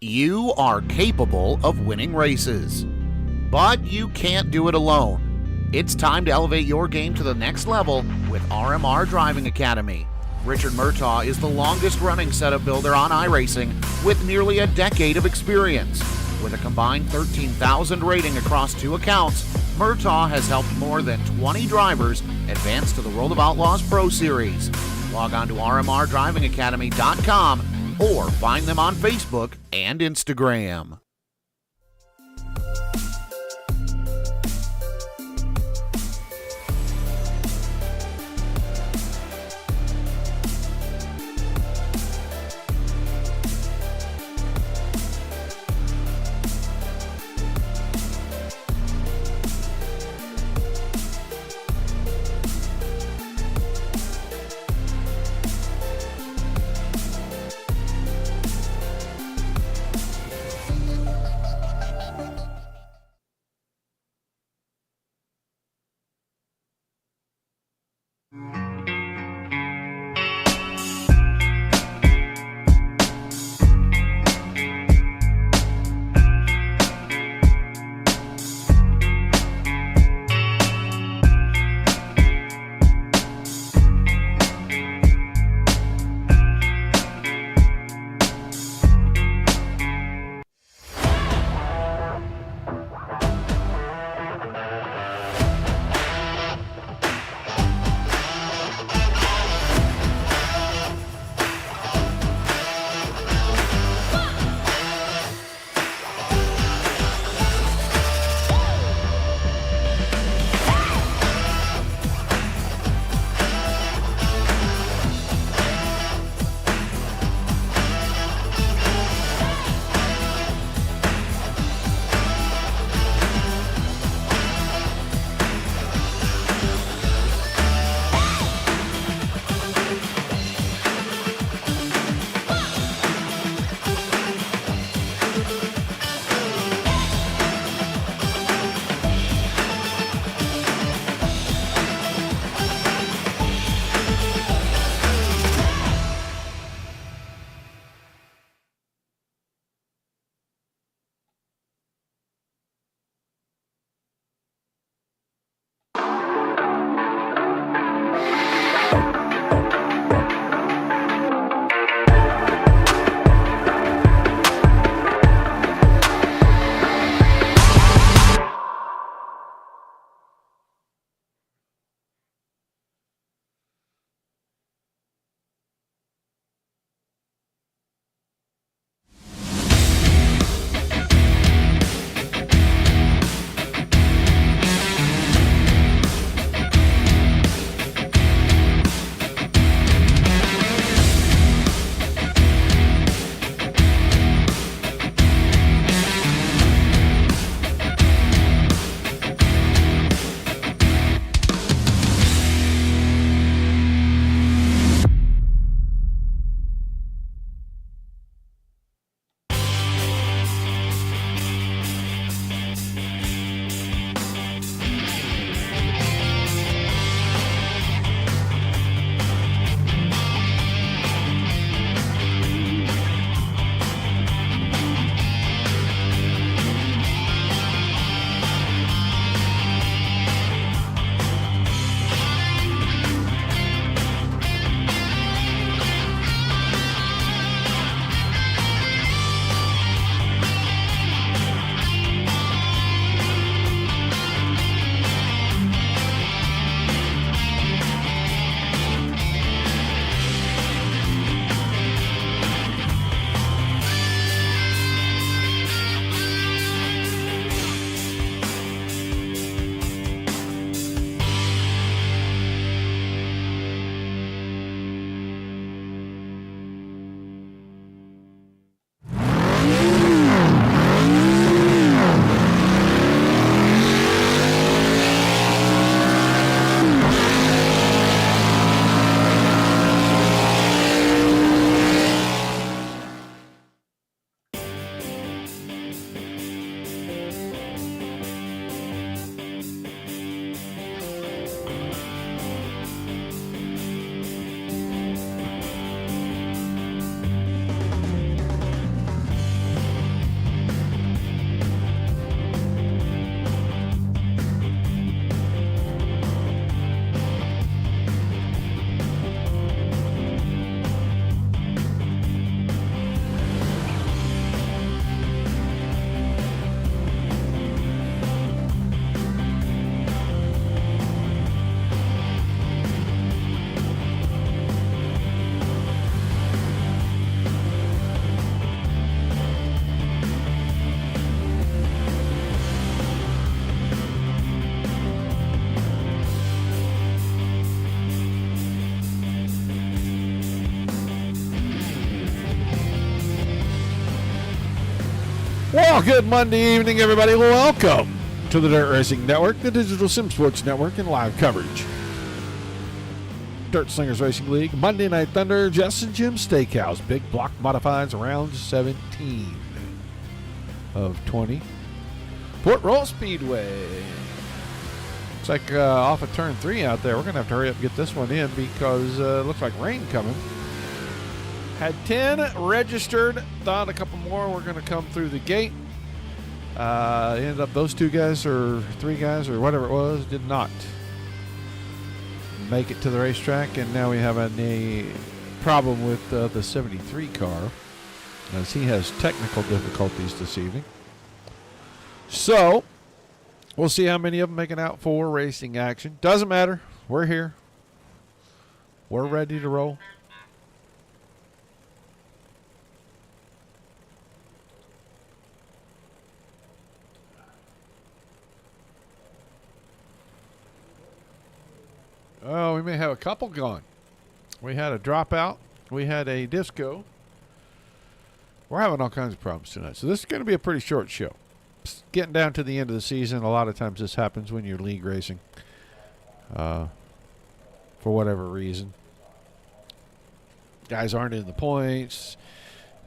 You are capable of winning races, but you can't do it alone. It's time to elevate your game to the next level with RMR Driving Academy. Richard Murtaugh is the longest-running setup builder on iRacing with nearly a decade of experience. With a combined 13,000 rating across 2 accounts, Murtaugh has helped more than 20 drivers advance to the World of Outlaws Pro Series. Log on to rmrdrivingacademy.com or find them on Facebook and Instagram. Well, good Monday evening, everybody. Welcome to the Dirt Racing Network, the Digital Sim Sports Network, and live coverage. Dirt Slingers Racing League, Monday Night Thunder, Jess and Jim Steakhouse, Big Block Modifieds, round 17 of 20. Port Royal Speedway. Looks like off of turn 3 out there. We're going to have to hurry up and get this one in because it looks like rain coming. Had 10 registered. Thought a couple more were going to come through the gate. Ended up those 2 guys or 3 guys or whatever it was did not make it to the racetrack, and now we have a problem with the 73 car as he has technical difficulties this evening. So we'll see how many of them make it out for racing action. Doesn't matter. We're here. We're ready to roll. Oh, we may have a couple gone. We had a dropout. We had a disco. We're having all kinds of problems tonight. So this is going to be a pretty short show. It's getting down to the end of the season. A lot of times this happens when you're league racing. For whatever reason. Guys aren't in the points.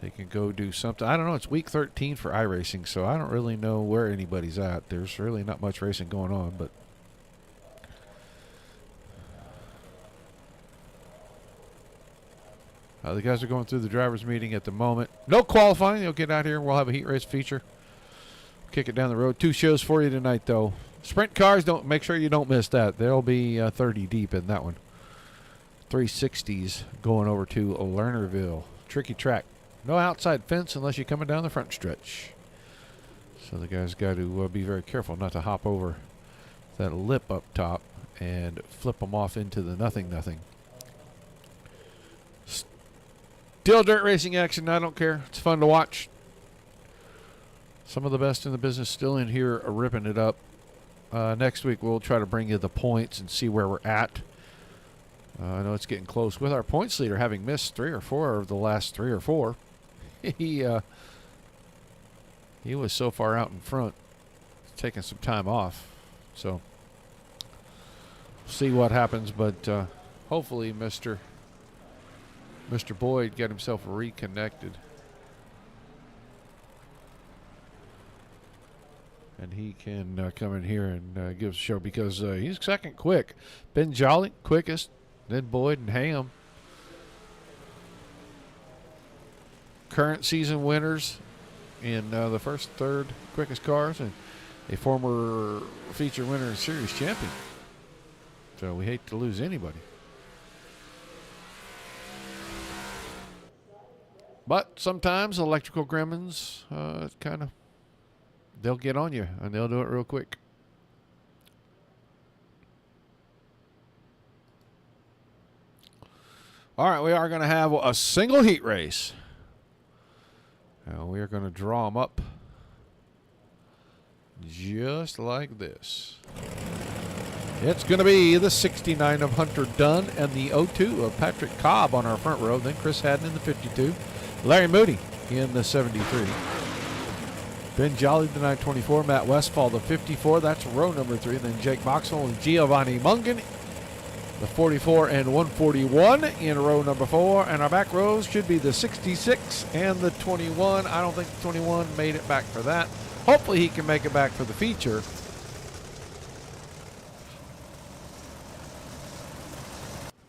They can go do something. I don't know. It's week 13 for iRacing, so I don't really know where anybody's at. There's really not much racing going on, but the guys are going through the driver's meeting at the moment. No qualifying. They'll get out here. We'll have a heat race feature. Kick it down the road. 2 shows for you tonight, though. Sprint cars, don't make sure you don't miss that. They'll be 30 deep in that one. 360s going over to Lernerville. Tricky track. No outside fence unless you're coming down the front stretch. So the guys got to be very careful not to hop over that lip up top and flip them off into the nothing. Still dirt racing action. I don't care. It's fun to watch. Some of the best in the business still in here ripping it up. Next week we'll try to bring you the points and see where we're at. I know it's getting close with our points leader having missed 3 or 4 of the last 3 or 4. He was so far out in front, taking some time off. So see what happens, but hopefully Mr. Boyd got himself reconnected. And he can come in here and give us a show because he's second quick. Ben Jolly, quickest. Then Boyd and Ham. Current season winners in the first, third quickest cars, and a former feature winner and series champion. So we hate to lose anybody. But sometimes electrical gremlins they'll get on you, and they'll do it real quick. All right, we are going to have a single heat race. Now we are going to draw them up just like this. It's going to be the 69 of Hunter Dunn and the 02 of Patrick Cobb on our front row. Then Chris Haddon in the 52. Larry Moody in the 73. Ben Jolly the 924. Matt Westfall the 54. That's row number 3. Then Jake Boxall and Giovanni Mungan the 44 and 141 in row number 4. And our back rows should be the 66 and the 21. I don't think the 21 made it back for that. Hopefully he can make it back for the feature.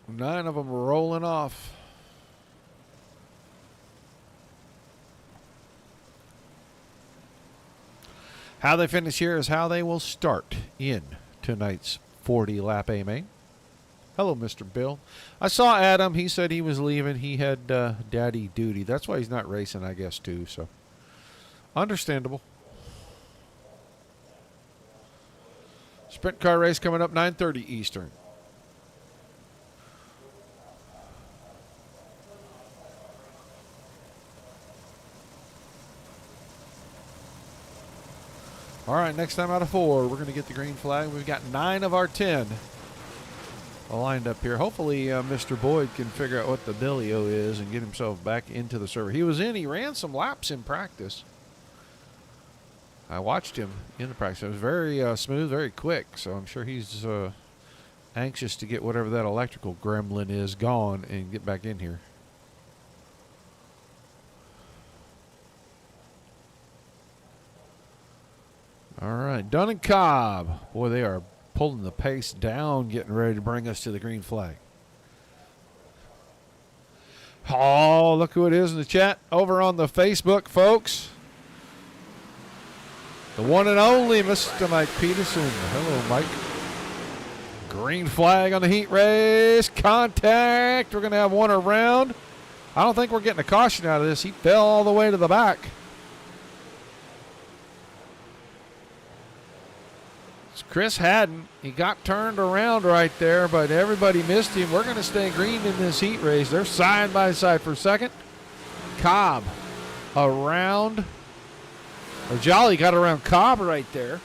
Nine of them rolling off. How they finish here is how they will start in tonight's 40-lap A-Main. Hello, Mr. Bill. I saw Adam. He said he was leaving. He had daddy duty. That's why he's not racing, I guess, too. So, understandable. Sprint car race coming up 9:30 Eastern. All right, next time out of 4, we're going to get the green flag. We've got 9 of our 10 lined up here. Hopefully, Mr. Boyd can figure out what the dealio is and get himself back into the server. He was in. He ran some laps in practice. I watched him in the practice. It was very smooth, very quick. So I'm sure he's anxious to get whatever that electrical gremlin is gone and get back in here. All right, Dunn and Cobb. Boy, they are pulling the pace down, getting ready to bring us to the green flag. Oh, look who it is in the chat over on the Facebook, folks. The one and only Mr. Mike Peterson. Hello, Mike. Green flag on the heat race. Contact. We're going to have one around. I don't think we're getting a caution out of this. He fell all the way to the back. It's Chris Haddon. He got turned around right there, but everybody missed him. We're going to stay green in this heat race. They're side by side for second. Cobb around. Or Jolly got around Cobb right there.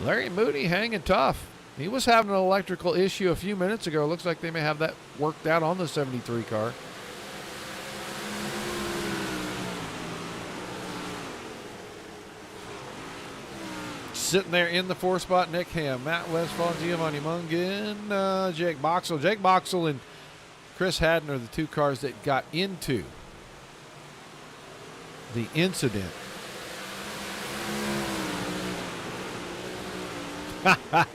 Larry Moody hanging tough. He was having an electrical issue a few minutes ago. Looks like they may have that worked out on the 73 car. Sitting there in the 4 spot, Nick Ham, Matt Westfall, Giovanni Mungan, Jake Boxell. Jake Boxell and Chris Haddon are the 2 cars that got into the incident. Well,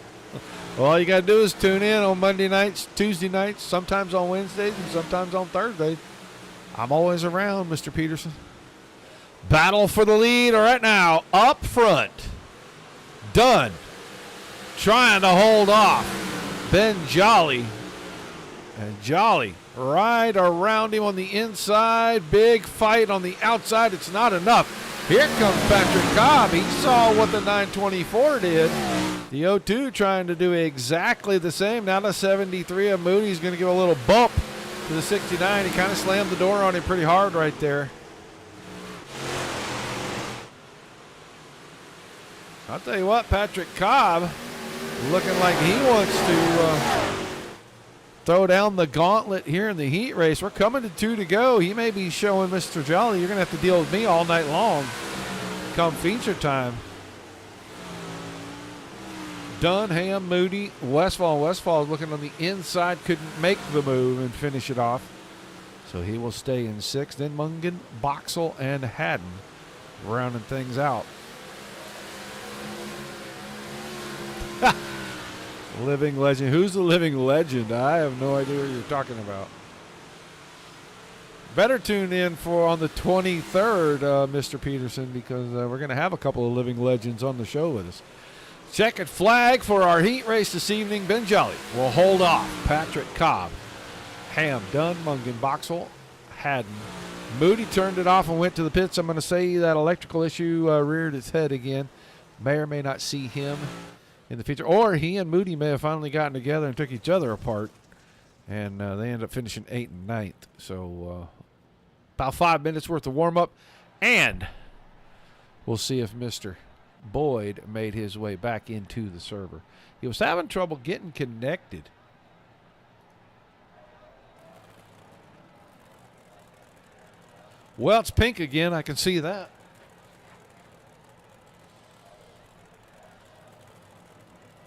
all you got to do is tune in on Monday nights, Tuesday nights, sometimes on Wednesdays, and sometimes on Thursdays. I'm always around, Mr. Peterson. Battle for the lead right now. Up front. Dunn trying to hold off Ben Jolly. And Jolly right around him on the inside. Big fight on the outside. It's not enough. Here comes Patrick Cobb. He saw what the 924 did. The 02 trying to do exactly the same. Now the 73 of Moody's going to give a little bump to the 69. He kind of slammed the door on him pretty hard right there. I'll tell you what, Patrick Cobb looking like he wants to throw down the gauntlet here in the heat race. We're coming to 2 to go. He may be showing Mr. Jolly, you're going to have to deal with me all night long come feature time. Dunn, Ham, Moody, Westfall. Westfall is looking on the inside, couldn't make the move and finish it off. So he will stay in 6th. Then Mungan, Boxell, and Haddon rounding things out. Living legend. Who's the living legend? I have no idea what you're talking about. Better tune in for on the 23rd, Mr. Peterson, because we're going to have a couple of living legends on the show with us. Checkered flag for our heat race this evening. Ben Jolly will hold off Patrick Cobb. Ham, Dunn, Mungan, Boxell, Haddon. Moody turned it off and went to the pits. I'm going to say that electrical issue reared its head again. May or may not see him in the future. Or he and Moody may have finally gotten together and took each other apart. And they ended up finishing 8th and 9th. So about 5 minutes worth of warm-up. And we'll see if Mr. Boyd made his way back into the server. He was having trouble getting connected. Well, it's pink again. I can see that.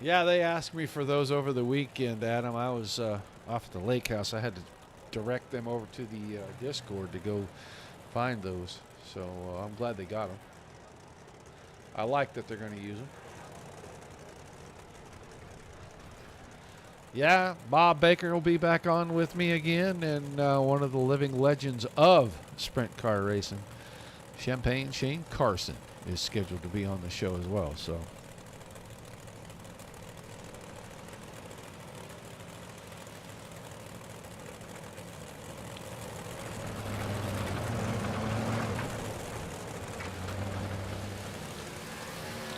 Yeah, they asked me for those over the weekend, Adam. I was off at the lake house. I had to direct them over to the Discord to go find those. So I'm glad they got them. I like that they're going to use them. Yeah, Bob Baker will be back on with me again, and one of the living legends of sprint car racing, Champagne Shane Carson, is scheduled to be on the show as well. So.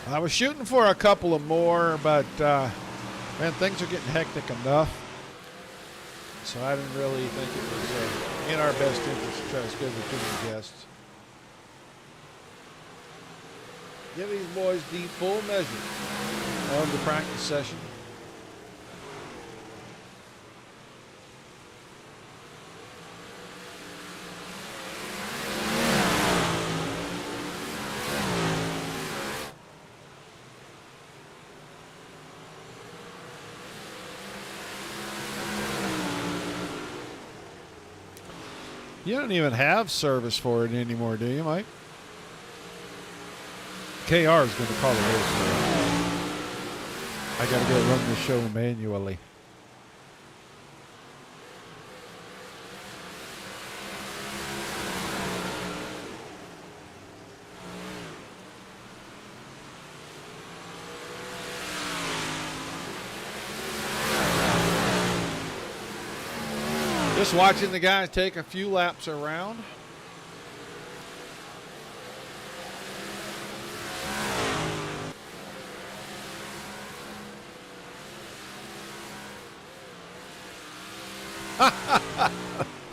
I was shooting for a couple of more, but man, things are getting hectic enough. So I didn't really think it was in our best interest to try to schedule too many guests. Give these boys the full measure of the practice session. You don't even have service for it anymore, do you, Mike? KR is going to call the race. I got to go run the show manually. Just watching the guys take a few laps around.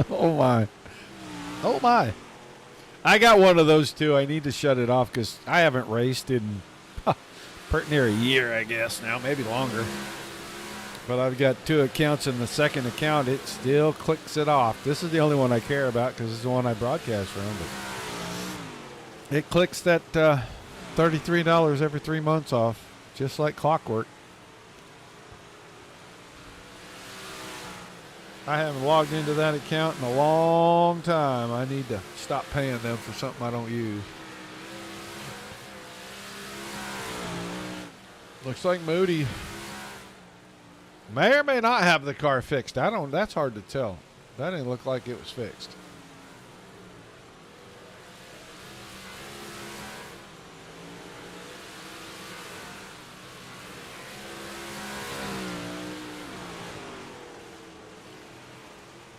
Oh my. Oh my. I got one of those too. I need to shut it off because I haven't raced in pretty near a year, I guess now, maybe longer. But I've got 2 accounts, and the second account, it still clicks it off. This is the only one I care about because it's the one I broadcast from. But it clicks that $33 every 3 months off, just like clockwork. I haven't logged into that account in a long time. I need to stop paying them for something I don't use. Looks like Moody may or may not have the car fixed. That's hard to tell. That didn't look like it was fixed.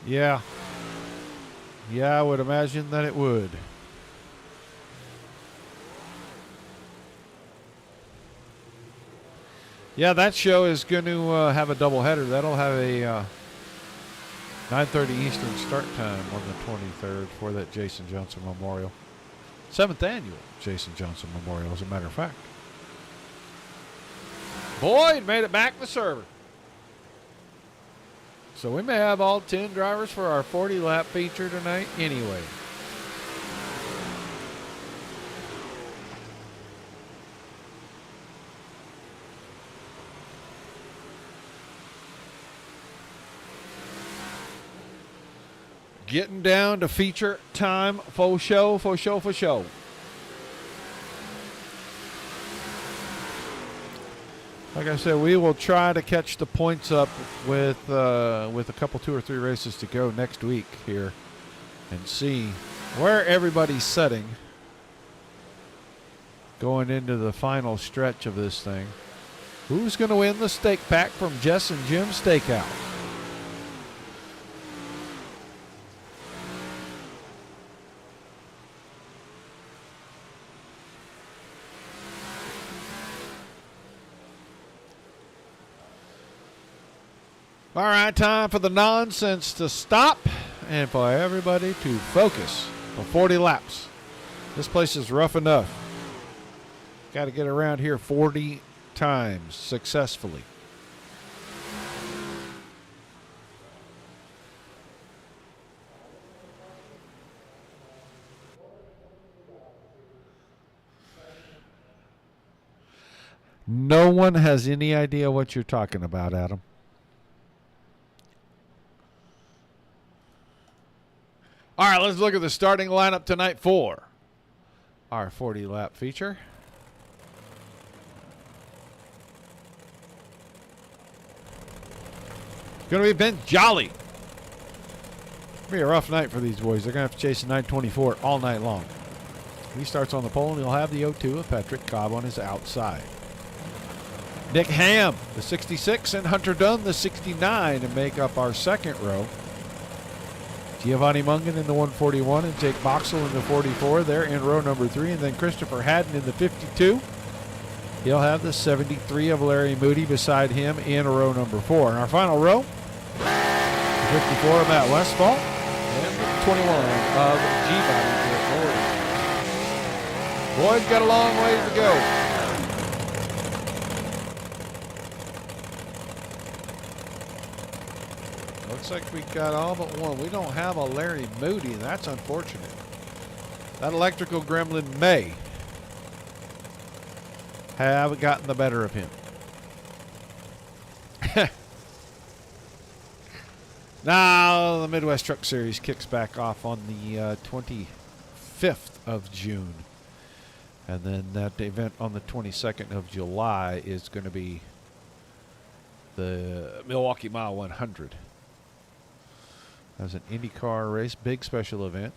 Yeah. Yeah, I would imagine that it would. Yeah, that show is going to have a doubleheader. That'll have a 9:30 Eastern start time on the 23rd for that Jason Johnson Memorial. 7th annual Jason Johnson Memorial, as a matter of fact. Boyd made it back to server. So we may have all 10 drivers for our 40-lap feature tonight anyway. Getting down to feature time. Faux show, faux show, faux show. Like I said, we will try to catch the points up with a couple, 2 or 3 races to go next week here and see where everybody's setting going into the final stretch of this thing. Who's going to win the steak pack from Jess and Jim's Steakhouse? All right, time for the nonsense to stop and for everybody to focus for 40 laps. This place is rough enough. Got to get around here 40 times successfully. No one has any idea what you're talking about, Adam. All right, let's look at the starting lineup tonight for our 40-lap feature. It's going to be Ben Jolly. It'll be a rough night for these boys. They're going to have to chase a 924 all night long. He starts on the pole, and he'll have the 02 of Patrick Cobb on his outside. Nick Ham, the 66, and Hunter Dunn, the 69, to make up our second row. Giovanni Mungan in the 141 and Jake Boxell in the 44. They're in row number 3. And then Christopher Haddon in the 52. He'll have the 73 of Larry Moody beside him in row number 4. In our final row, the 54 of Matt Westfall and the 21 of G-Body. Boyd's got a long ways to go. Looks like we got all but one. We don't have a Larry Moody, and that's unfortunate. That electrical gremlin may have gotten the better of him. Now the Midwest Truck Series kicks back off on the 25th of June. And then that event on the 22nd of July is going to be the Milwaukee Mile 100. That's an IndyCar race, big special event.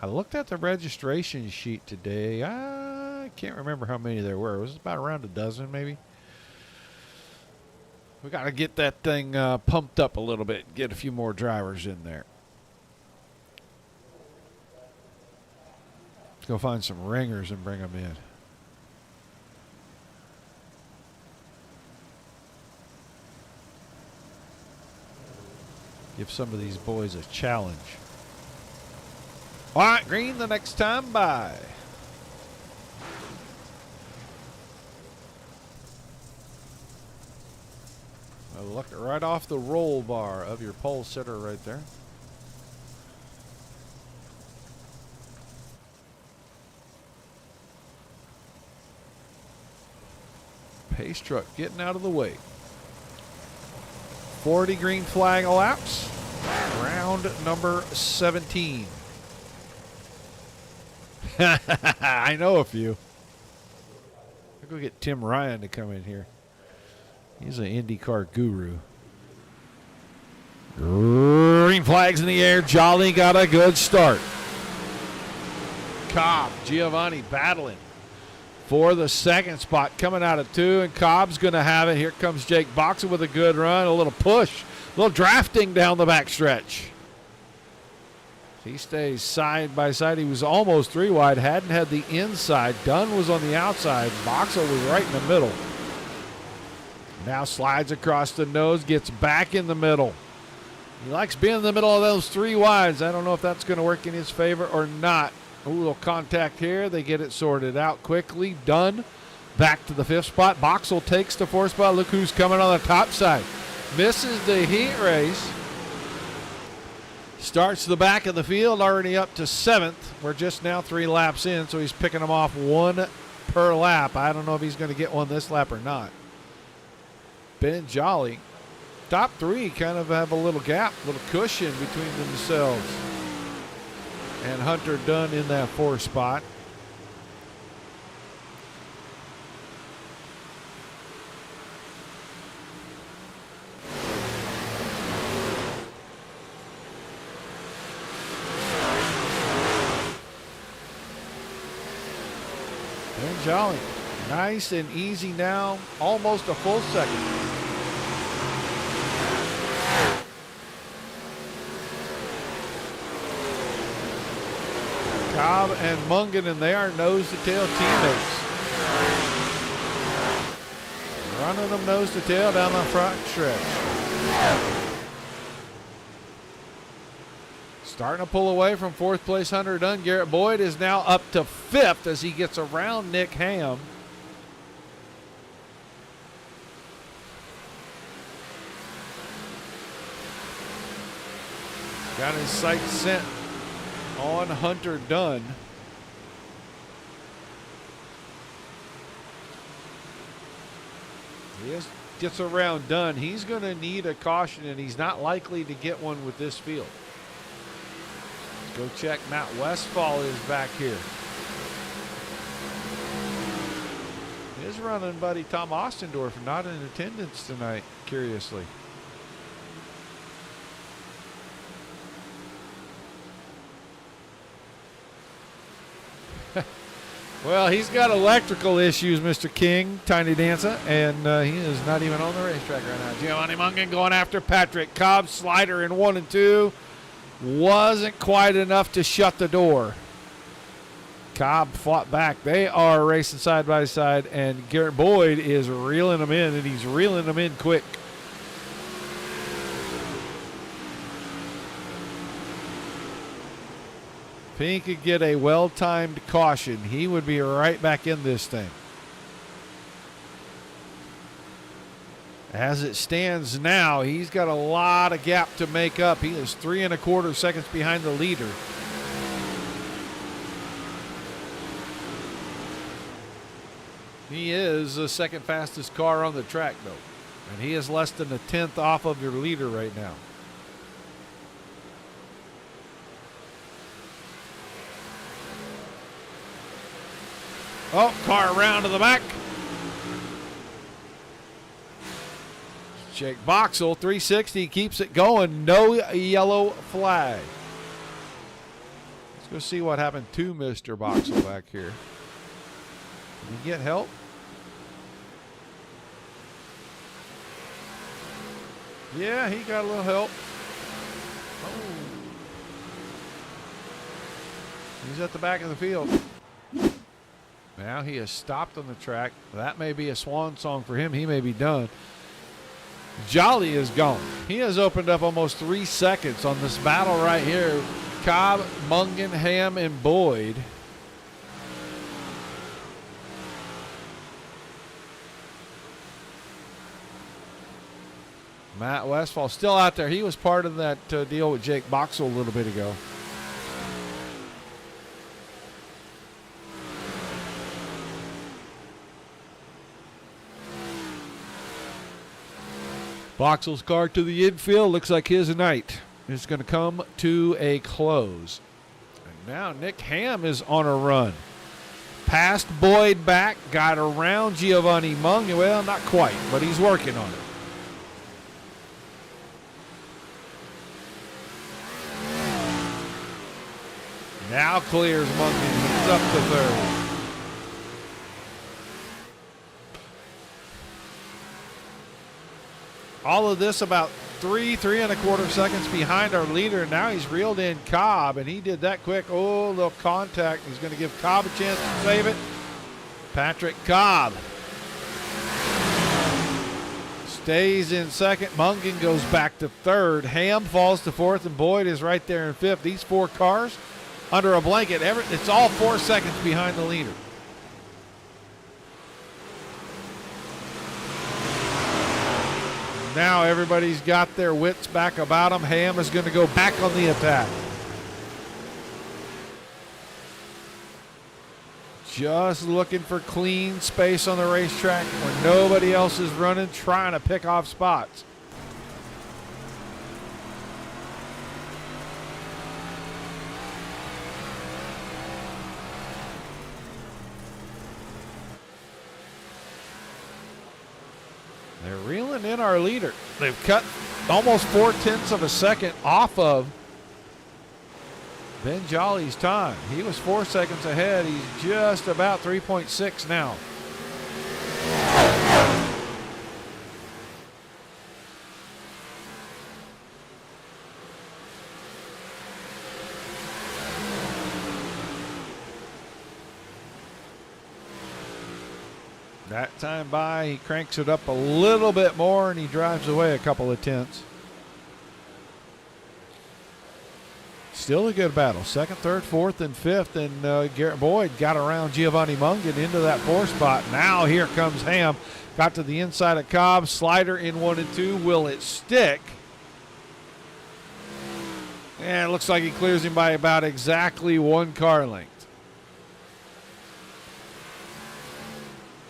I looked at the registration sheet today. I can't remember how many there were. It was about around a dozen, maybe. We got to get that thing pumped up a little bit, get a few more drivers in there. Let's go find some ringers and bring them in. Give some of these boys a challenge. All right, green the next time by. Look right off the roll bar of your pole sitter right there. Pace truck getting out of the way. 40 green flag laps. Round number 17. I know a few. I'll go get Tim Ryan to come in here. He's an IndyCar guru. Green flags in the air. Jolly got a good start. Cobb, Giovanni battling for the second spot, coming out of 2, and Cobb's going to have it. Here comes Jake Boxer with a good run, a little push, a little drafting down the backstretch. He stays side by side. He was almost 3 wide, hadn't had the inside. Dunn was on the outside. Boxer was right in the middle. Now slides across the nose, gets back in the middle. He likes being in the middle of those 3 wides. I don't know if that's going to work in his favor or not. A little contact here. They get it sorted out quickly. Dunn back to the 5th spot. Boxel takes the 4th spot. Look who's coming on the top side. Misses the heat race. Starts the back of the field, already up to 7th. We're just now 3 laps in, so he's picking them off 1 per lap. I don't know if he's going to get one this lap or not. Ben Jolly, top 3 kind of have a little gap, a little cushion between themselves. And Hunter Dunn in that 4th spot. Ben Jolly, nice and easy now, almost a full second. Cobb and Mungan, they are nose-to-tail teammates. Running them nose-to-tail down the front stretch. Starting to pull away from 4th place Hunter Dunn. Garrett Boyd is now up to 5th as he gets around Nick Ham. Got his sights set on Hunter Dunn. He gets around Dunn. He's going to need a caution, and he's not likely to get one with this field. Let's go check. Matt Westfall is back here. His running buddy Tom Ostendorf not in attendance tonight, curiously. Well, he's got electrical issues, Mr. King, Tiny Dancer, and he is not even on the racetrack right now. Giovanni Mungan going after Patrick Cobb. Slider in 1 and 2. Wasn't quite enough to shut the door. Cobb fought back. They are racing side by side, and Garrett Boyd is reeling them in, and he's reeling them in quick. If he could get a well-timed caution, he would be right back in this thing. As it stands now, he's got a lot of gap to make up. He is 3 1/4 seconds behind the leader. He is the second fastest car on the track, though. And he is less than a 10th off of your leader right now. Oh, car around to the back. Jake Boxell, 360, keeps it going. No yellow flag. Let's go see what happened to Mr. Boxell back here. Did he get help? Yeah, he got a little help. Oh. He's at the back of the field. Now he has stopped on the track. That may be a swan song for him. He may be done. Jolly is gone. He has opened up almost 3 seconds on this battle right here. Cobb, Mungan, Ham, and Boyd. Matt Westfall still out there. He was part of that deal with Jake Boxell a little bit ago. Boxell's car to the infield. Looks like his night is going to come to a close. And now Nick Ham is on a run. Passed Boyd back, got around Giovanni Mungan. Well, not quite, but he's working on it. Now clears Mungan. He's up to third. All of this about 3.25 seconds behind our leader. Now he's reeled in Cobb, and he did that quick. Oh, little contact. He's going to give Cobb a chance to save it. Patrick Cobb stays in second. Mungan goes back to third. Ham falls to fourth, and Boyd is right there in fifth. These 4 cars under a blanket. It's all 4 seconds behind the leader. Now everybody's got their wits back about them. Ham is going to go back on the attack. Just looking for clean space on the racetrack when nobody else is running, trying to pick off spots. They're reeling in our leader. They've cut almost 0.4 seconds off of Ben Jolly's time. He was 4 seconds ahead. He's just about 3.6 now. That time by, he cranks it up a little bit more, and he drives away a couple of tenths. Still a good battle. Second, third, fourth, and fifth, and Garrett Boyd got around Giovanni Mungan into that 4th spot. Now here comes Ham. Got to the inside of Cobb. Slider in 1 and 2. Will it stick? And it looks like he clears him by about exactly 1 car length.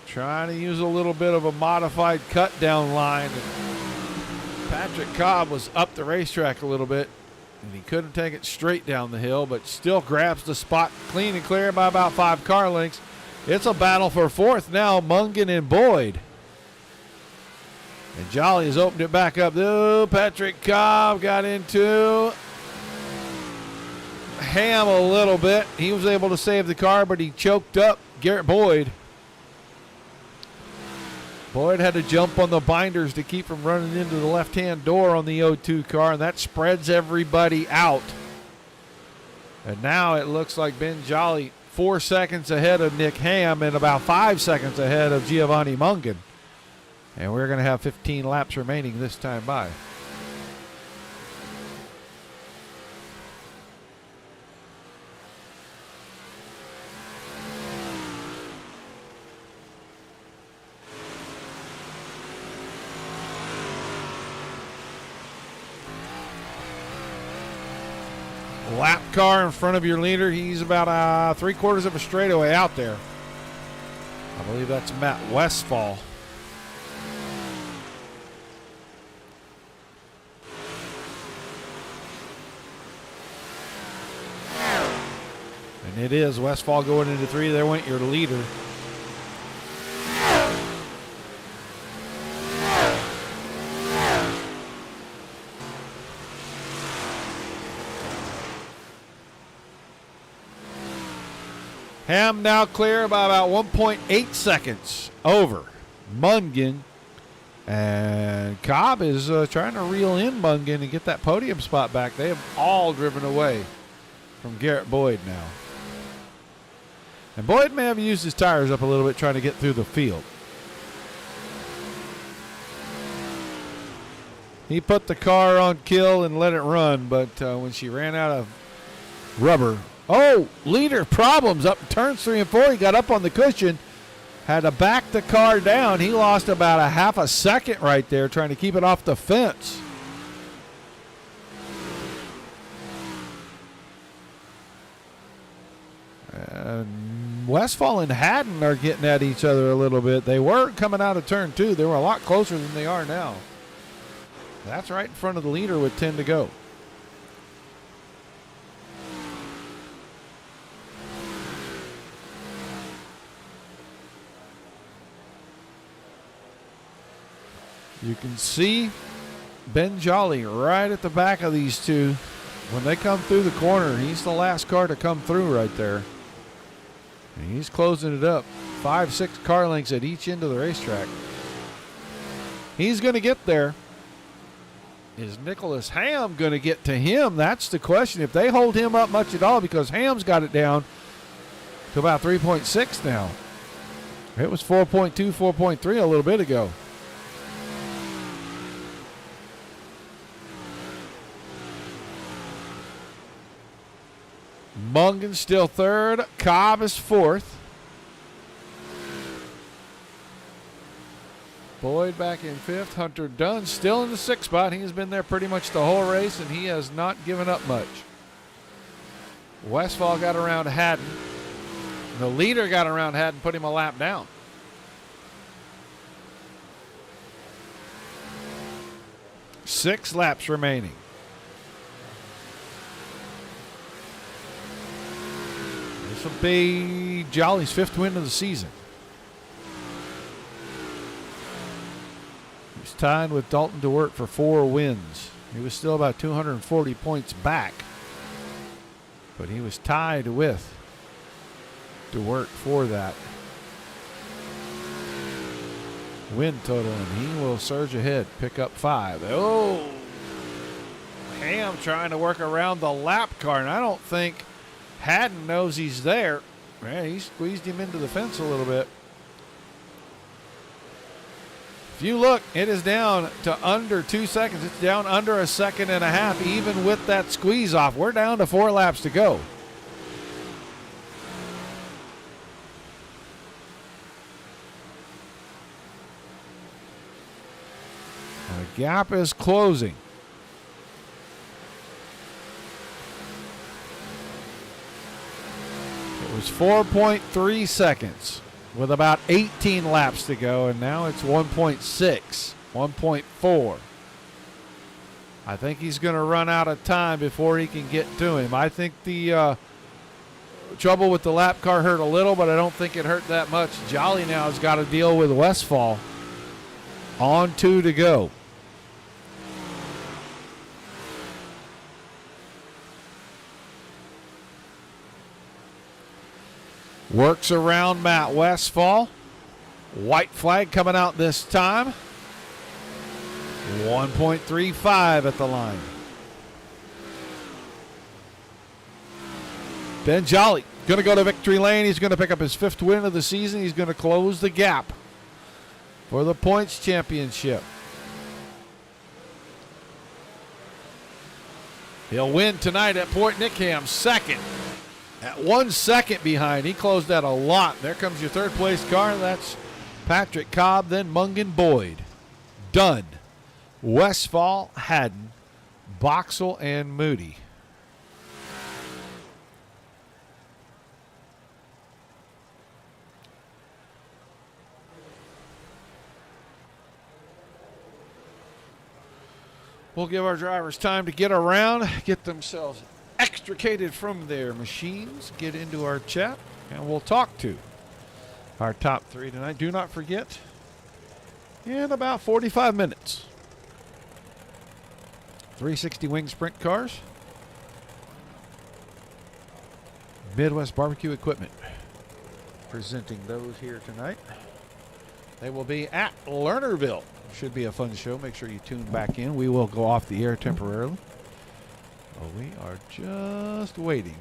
Trying to use a little bit of a modified cut down line. Patrick Cobb was up the racetrack a little bit, and he couldn't take it straight down the hill, but still grabs the spot clean and clear by about 5 car lengths. It's a battle for 4th now, Mungan and Boyd. And Jolly has opened it back up. Oh, Patrick Cobb got into Ham a little bit. He was able to save the car, but he choked up Garrett Boyd. Boyd had to jump on the binders to keep from running into the left-hand door on the 0-2 car, and that spreads everybody out. And now it looks like Ben Jolly 4 seconds ahead of Nick Ham and about 5 seconds ahead of Giovanni Mungan. And we're going to have 15 laps remaining this time by. Lap car in front of your leader. He's about 3/4 of a straightaway out there. I believe that's Matt Westfall. And it is Westfall going into 3. There went your leader. Ham now clear by about 1.8 seconds over Mungan. And Cobb is trying to reel in Mungan and get that podium spot back. They have all driven away from Garrett Boyd now. And Boyd may have used his tires up a little bit trying to get through the field. He put the car on kill and let it run, but when she ran out of rubber. Oh, leader problems up in turns 3 and 4. He got up on the cushion, had to back the car down. He lost about a half a second right there trying to keep it off the fence. And Westfall and Haddon are getting at each other a little bit. They were coming out of turn 2. They were a lot closer than they are now. That's right in front of the leader with 10 to go. You can see Ben Jolly right at the back of these two. When they come through the corner, he's the last car to come through right there. And he's closing it up. 5-6 car lengths at each end of the racetrack. He's going to get there. Is Nicholas Ham going to get to him? That's the question. If they hold him up much at all, because Ham's got it down to about 3.6 now. It was 4.2, 4.3 a little bit ago. Mungan still third. Cobb is fourth. Boyd back in fifth. Hunter Dunn still in the sixth spot. He has been there pretty much the whole race, and he has not given up much. Westfall got around Haddon. The leader got around Haddon, put him a lap down. Six laps remaining. This will be Jolly's fifth win of the season. He's tied with Dalton DeWert for 4 wins. He was still about 240 points back, but he was tied with DeWert for that win total, and he will surge ahead, pick up 5. Oh, Ham trying to work around the lap car, and I don't think Haddon knows he's there. Man, he squeezed him into the fence a little bit. If you look, it is down to under 2 seconds. It's down under 1.5 seconds, even with that squeeze off. We're down to 4 laps to go. The gap is closing. It was 4.3 seconds with about 18 laps to go, and now it's 1.6, 1.4. I think he's going to run out of time before he can get to him. I think the trouble with the lap car hurt a little, but I don't think it hurt that much. Jolly now has got to deal with Westfall. On 2 to go. Works around Matt Westfall. White flag coming out this time. 1.35 at the line. Ben Jolly going to go to victory lane. He's going to pick up his 5th win of the season. He's going to close the gap for the points championship. He'll win tonight at Port Nickham, 2nd. At 1 second behind. He closed that a lot. There comes your 3rd place car. That's Patrick Cobb, then Mungan Boyd. Dunn, Westfall, Haddon, Boxell, and Moody. We'll give our drivers time to get around, get themselves extricated from their machines, get into our chat, and we'll talk to our top 3 tonight. Do not forget, in about 45 minutes, 360 Wing Sprint cars, Midwest Barbecue Equipment, presenting those here tonight. They will be at Lernerville. Should be a fun show. Make sure you tune back in. We will go off the air temporarily. Well, we are just waiting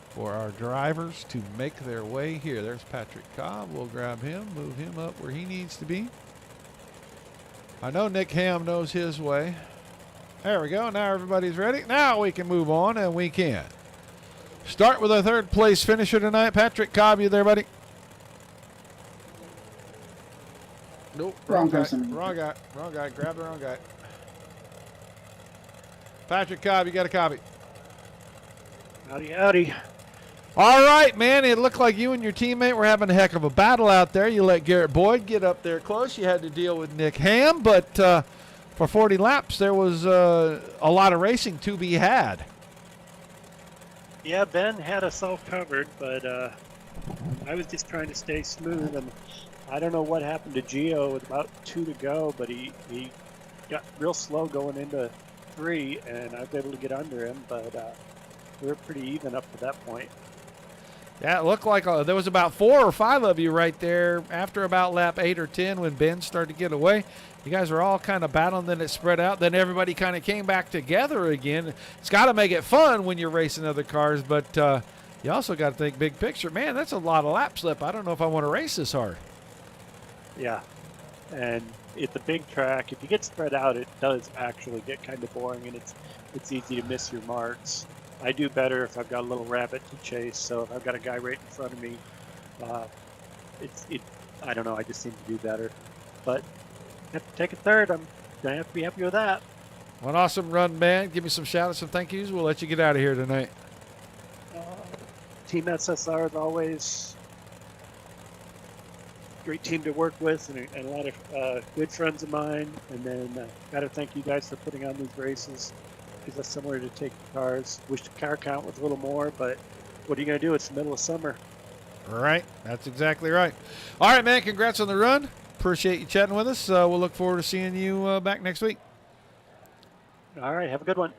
for our drivers to make their way here. There's Patrick Cobb. We'll grab him, move him up where he needs to be. I know Nick Ham knows his way. There we go. Now everybody's ready. Now we can move on, and we can start with our third place finisher tonight. Patrick Cobb, you there, buddy? Nope. Wrong guy. Wrong guy. Wrong guy. Grab the wrong guy. Patrick Cobb, you got a copy. Howdy, howdy. All right, man. It looked like you and your teammate were having a heck of a battle out there. You let Garrett Boyd get up there close. You had to deal with Nick Ham, but for 40 laps, there was a lot of racing to be had. Yeah, Ben had us all covered, but I was just trying to stay smooth, and I don't know what happened to Gio with about 2 to go, but he got real slow going into 3, and I was able to get under him, but we were pretty even up to that point. Yeah, it looked like there was about 4 or 5 of you right there after about lap 8 or 10 when Ben started to get away. You guys were all kind of battling, then it spread out. Then everybody kind of came back together again. It's got to make it fun when you're racing other cars, but you also got to think big picture. Man, that's a lot of lap slip. I don't know if I want to race this hard. Yeah, and it's a big track. If you get spread out, it does actually get kind of boring, and it's easy to miss your marks. I do better if I've got a little rabbit to chase. So if I've got a guy right in front of me, I don't know. I just seem to do better. But I have to take a third. I'm gonna have to be happy with that. One awesome run, man. Give me some shout-outs and thank yous. We'll let you get out of here tonight. Team SSR is always a great team to work with, and a lot of good friends of mine. And then got to thank you guys for putting on these races. Because that's similar to taking cars. Wish the car count was a little more, but what are you going to do? It's the middle of summer. Right. That's exactly right. All right, man. Congrats on the run. Appreciate you chatting with us. We'll look forward to seeing you back next week. All right. Have a good one.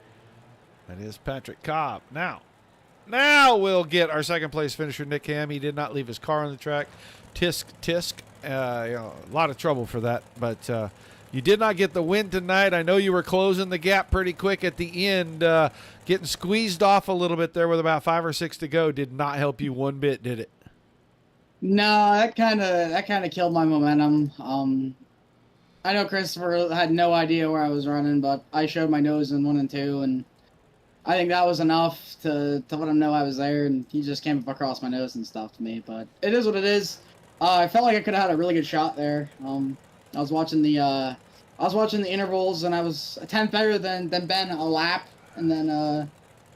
That is Patrick Cobb. Now we'll get our second place finisher, Nick Ham. He did not leave his car on the track. Tisk. A lot of trouble for that, but you did not get the win tonight. I know you were closing the gap pretty quick at the end. Getting squeezed off a little bit there with about 5 or 6 to go did not help you one bit, did it? No, that kind of killed my momentum. I know Christopher had no idea where I was running, but I showed my nose in 1 and 2, and I think that was enough to let him know I was there, and he just came up across my nose and stuff to me. But it is what it is. I felt like I could have had a really good shot there. I was watching the intervals, and I was a tenth better than Ben a lap, and then a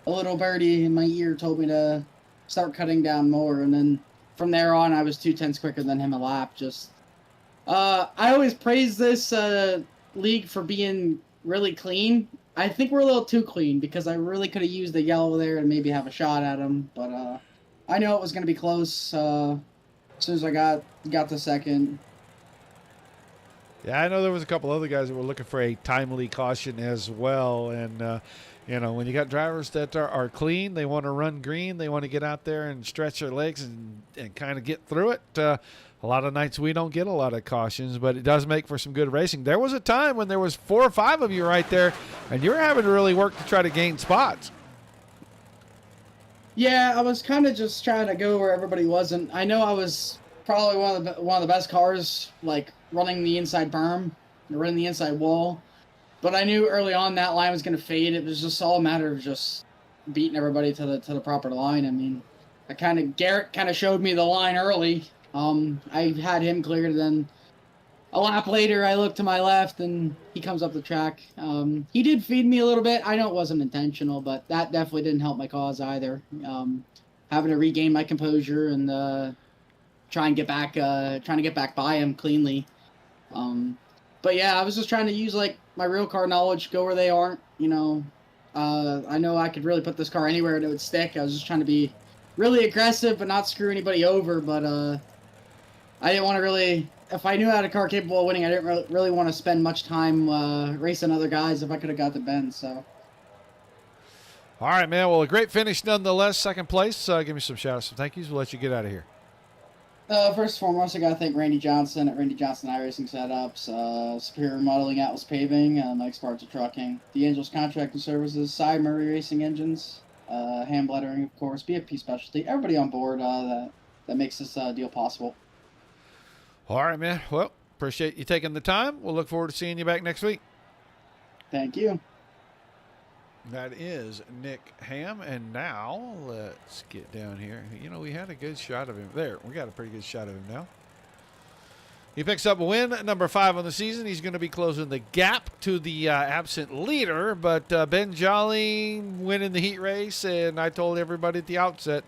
little birdie in my ear told me to start cutting down more, and then from there on I was 2 tenths quicker than him a lap. I always praise this league for being really clean. I think we're a little too clean because I really could have used the yellow there and maybe have a shot at him, but I know it was going to be close as soon as I got the second. Yeah, I know there was a couple other guys that were looking for a timely caution as well. And, when you got drivers that are clean, they want to run green, they want to get out there and stretch their legs and kind of get through it. A lot of nights we don't get a lot of cautions, but it does make for some good racing. There was a time when there was 4 or 5 of you right there, and you were having to really work to try to gain spots. Yeah, I was kind of just trying to go where everybody wasn't. I know I was probably one of the best cars, like running the inside berm, or running the inside wall. But I knew early on that line was going to fade. It was just all a matter of just beating everybody to the proper line. I mean, Garrett kind of showed me the line early. I had him cleared, then a lap later I looked to my left and he comes up the track. He did feed me a little bit. I know it wasn't intentional, but that definitely didn't help my cause either. Having to regain my composure and trying to get back by him cleanly. But yeah, I was just trying to use like my real car knowledge, go where they aren't. I know I could really put this car anywhere and it would stick. I was just trying to be really aggressive but not screw anybody over. But I didn't want to really. If I knew I had a car capable of winning, I didn't really want to spend much time racing other guys if I could have got the bend. So. All right, man. Well, a great finish nonetheless. Second place. Give me some shout-outs, some thank yous. We'll let you get out of here. First and foremost, I got to thank Randy Johnson at Randy Johnson iRacing Setups, Superior Modeling Atlas Paving, Mike Sparta Trucking, The Angels Contracting Services, Cy Murray Racing Engines, Hand Lettering, of course, BFP Specialty, everybody on board that makes this deal possible. All right, man. Well, appreciate you taking the time. We'll look forward to seeing you back next week. Thank you. That is Nick Ham. And now let's get down here. You know, we had a good shot of him. There, we got a pretty good shot of him now. He picks up a win, number 5 on the season. He's going to be closing the gap to the absent leader. But Ben Jolly winning the heat race, and I told everybody at the outset,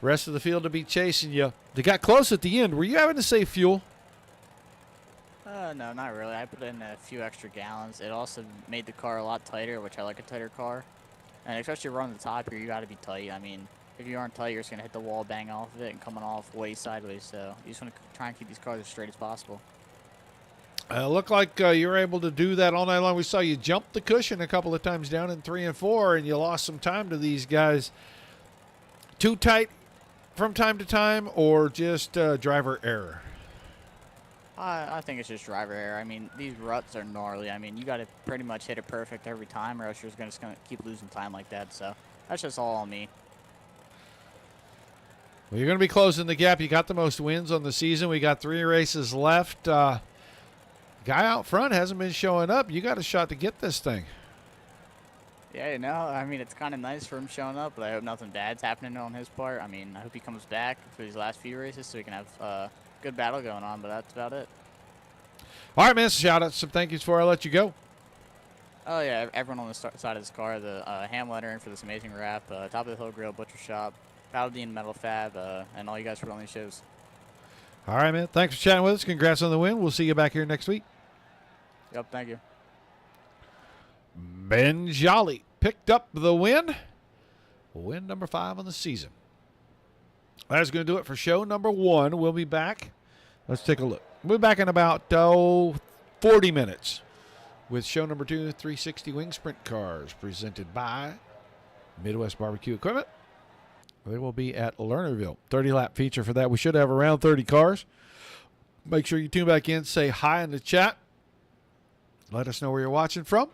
rest of the field to be chasing you. They got close at the end. Were you having to save fuel? No, not really. I put in a few extra gallons. It also made the car a lot tighter, which I like a tighter car. And especially running the top here, you got to be tight. I mean, if you aren't tight, you're just going to hit the wall, bang off of it, and coming off way sideways. So you just want to try and keep these cars as straight as possible. Looked like you were able to do that all night long. We saw you jump the cushion a couple of times down in 3 and 4, and you lost some time to these guys. Too tight from time to time, or just driver error? I think it's just driver error. I mean, these ruts are gnarly. I mean, you got to pretty much hit it perfect every time, or else you're just going to keep losing time like that. So that's just all on me. Well, you're going to be closing the gap. You got the most wins on the season. We got 3 races left. Guy out front hasn't been showing up. You got a shot to get this thing. Yeah, you know, I mean, it's kind of nice for him showing up, but I hope nothing bad's happening on his part. I mean, I hope he comes back for these last few races so we can have good battle going on, but that's about it. All right, man. Shout out some thank yous before I let you go. Oh, yeah, everyone on the side of this car, the ham lettering for this amazing wrap, Top of the Hill Grill, Butcher Shop, Paladin Metal Fab, and all you guys for on these shows. All right, man. Thanks for chatting with us. Congrats on the win. We'll see you back here next week. Yep, thank you. Ben Jolly picked up the win. Win number 5 on the season. That's going to do it for show number 1. We'll be back. Let's take a look. We'll be back in about 40 minutes with show number 2, 360 Wing Sprint Cars, presented by Midwest Barbecue Equipment. They will be at Lernerville. 30-lap feature for that. We should have around 30 cars. Make sure you tune back in. Say hi in the chat. Let us know where you're watching from.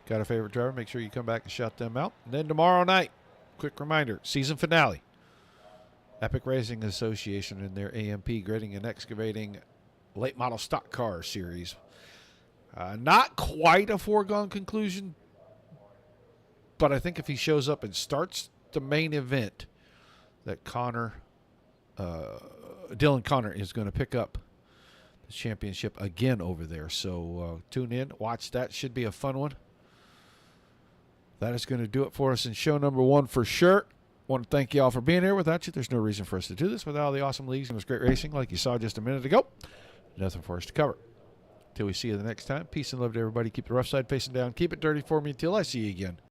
Got a favorite driver, make sure you come back and shout them out. And then tomorrow night, quick reminder, season finale. Epic Racing Association in their AMP Grading and Excavating Late Model Stock Car Series. Not quite a foregone conclusion, but I think if he shows up and starts the main event, that Dylan Connor is going to pick up the championship again over there. So tune in, watch that. Should be a fun one. That is going to do it for us in show number 1 for sure. Want to thank you all for being here. Without you, there's no reason for us to do this. Without all the awesome leagues and this great racing like you saw just a minute ago, nothing for us to cover. Till we see you the next time, peace and love to everybody. Keep the rough side facing down. Keep it dirty for me until I see you again.